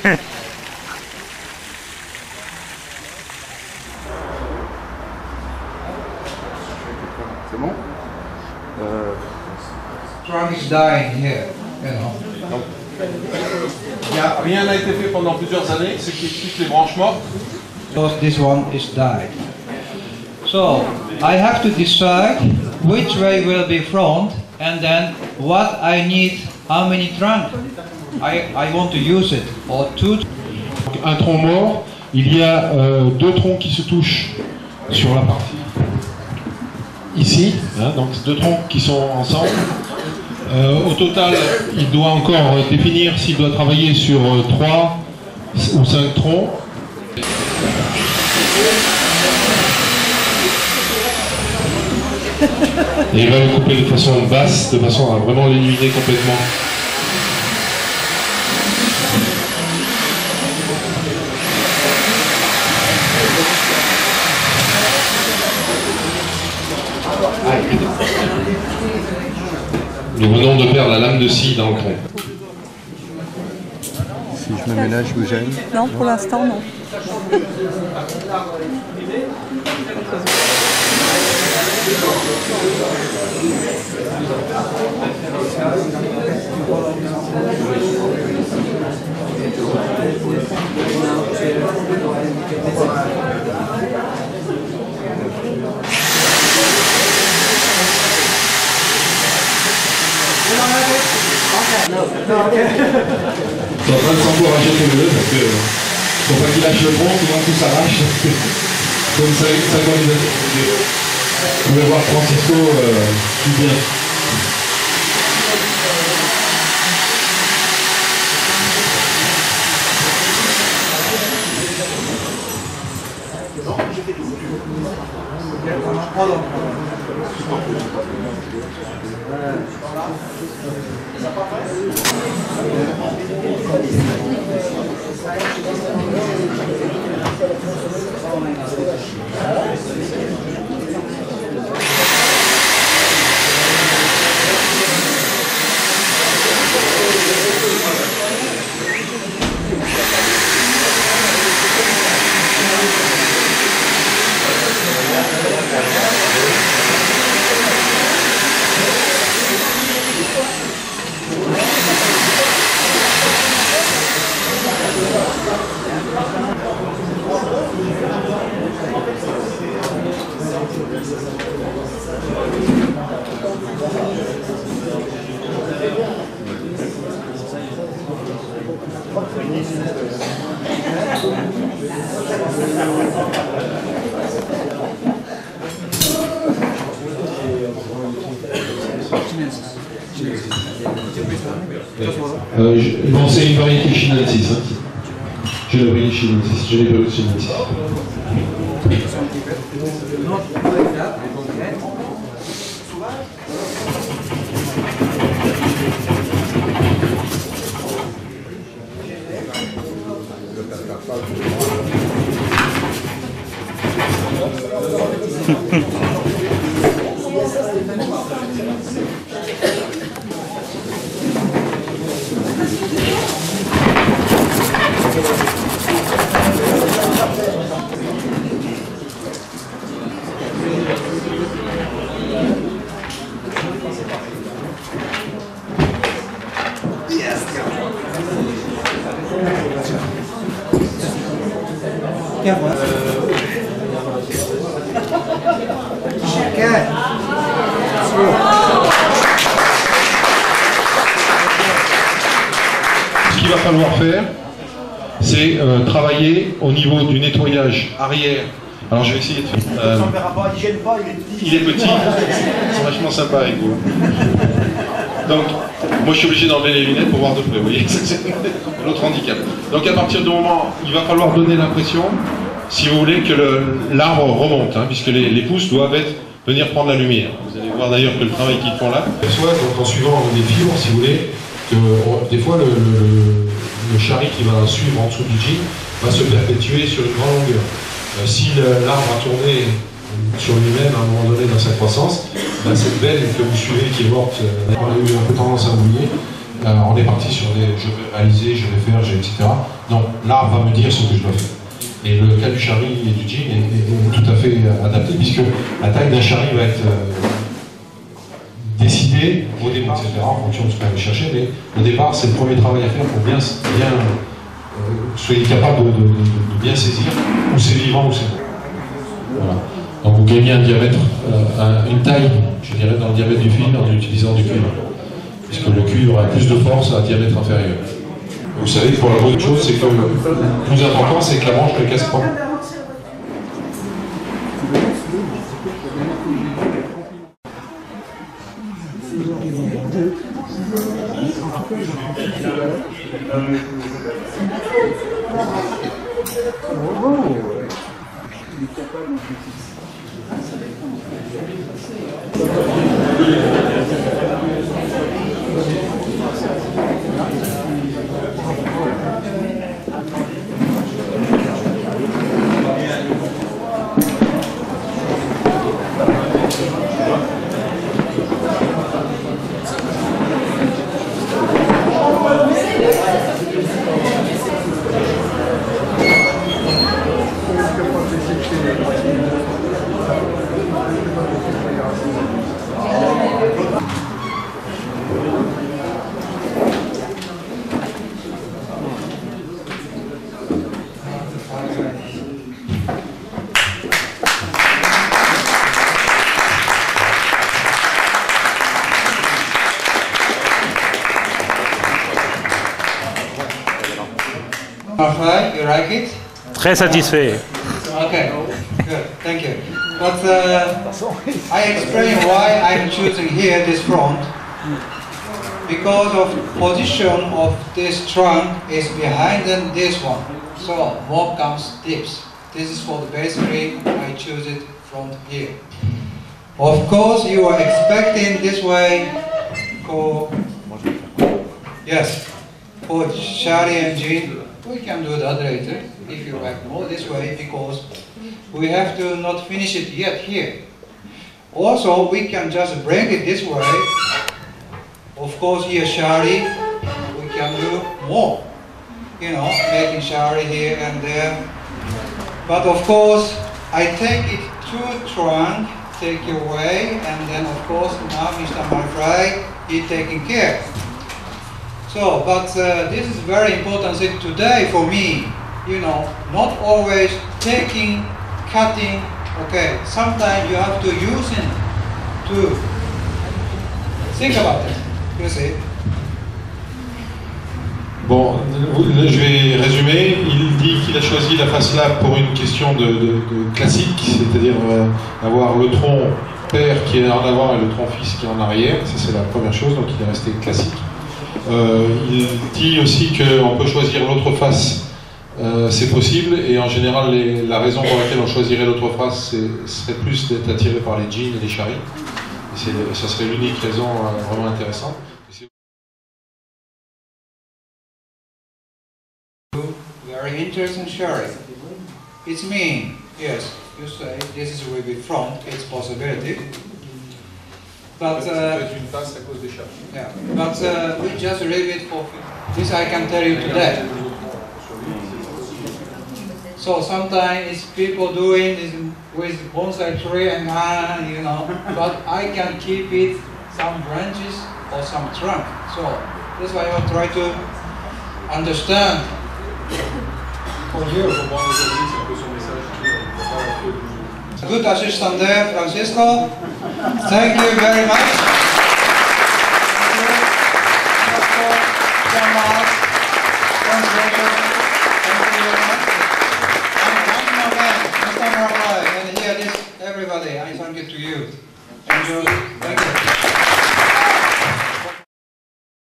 C'est bon? Trunk is dying here, you know. Rien n'a été fait pendant plusieurs années, ce qui explique les branches mortes. Because this one is died. So, I have to decide which way will be front and then what I need, how many trunks I want to use it, or two. Un tronc mort, il y a deux troncs qui se touchent sur la partie ici, hein, donc deux troncs qui sont ensemble. Au total, il doit encore définir s'il doit travailler sur 3 ou 5 troncs. Et il va le couper de façon basse, de façon à vraiment l'éliminer complètement. Nous venons de perdre la lame de scie dans le tronc. Si je me ménage, je vous gêne? Non, pour l'instant, non. C'est en train de s'encourager tous les deux parce que faut pas qu'il lâche le tronc, souvent tout s'arrache. Comme ça comme vous pouvez voir Francisco tout bien. Bon, c'est une variété chinensis. Hein. Je l'ai pris chinensis, je l'ai pris chinensis. Ce qu'il va falloir faire, c'est travailler au niveau du nettoyage arrière. Alors je vais essayer de faire. Il est petit, c'est vachement sympa avec vous. Donc, moi je suis obligé d'enlever les lunettes pour voir de près, vous voyez, c'est l'autre handicap. Donc à partir du moment, il va falloir donner l'impression, si vous voulez, que l'arbre remonte, hein, puisque les pousses doivent venir prendre la lumière. Vous allez voir d'ailleurs que le travail qu'ils font là. Soit donc, en suivant les fibres, si vous voulez, que des fois le charri qui va suivre en dessous du jean va se perpétuer sur une grande longueur. Si l'arbre a tourné sur lui-même à un moment donné dans sa croissance, cette veine que vous suivez qui est morte, a eu un peu tendance à mouiller, on est parti sur des je vais réaliser, je vais faire, etc. Non, l'art va me dire ce que je dois faire. Et le cas du chari et du jean est tout à fait adapté, puisque la taille d'un chari va être décidée au départ, etc., en fonction de ce qu'on va aller chercher, mais au départ, c'est le premier travail à faire pour bien soyez capable de bien saisir où c'est vivant, où c'est bon. Voilà. Donc vous gagnez un diamètre, une taille, je dirais, dans le diamètre du fil en utilisant du cuivre. Puisque le cuivre a plus de force à un diamètre inférieur. Vous savez, pour la bonne chose, c'est que le plus important, c'est que la branche ne casse pas. Right, you like it? Très satisfait. Okay, good, thank you. But I explain why I'm choosing here this front. Because of position of this trunk is behind this one. So more comes dips. This is for the basically I choose it from here. Of course you are expecting this way for yes for Shari and Jean. We can do that later if you like more this way because we have to not finish it yet here. Also we can just bring it this way. Of course here Shari we can do more. You know, making Shari here and there. But of course I take it to trunk, take away, and then of course now Mr. Marfry he taking care. So, but this is very important thing today for me, you know, not always taking, cutting, okay, sometimes you have to use it to think about it, you see. Bon, je vais résumer. Il dit qu'il a choisi la face là pour une question de classique, c'est-à-dire avoir le tronc père qui est en avant et le tronc fils qui est en arrière, ça c'est la première chose, donc il est resté classique. Il dit aussi qu'on peut choisir l'autre face, c'est possible, et en général la raison pour laquelle on choisirait l'autre face serait plus d'être attiré par les jeans et les charis. Ça serait l'unique raison vraiment intéressante. Very interesting sharing. It's mean, yes, you say this is a bit front, it's possibility. But yeah, but we just leave it for this. I can tell you today. So sometimes it's people doing this with bonsai tree and you know, but I can keep it some branches or some trunk. So that's why I will try to understand. Good assistant there, Francisco. Thank you very much.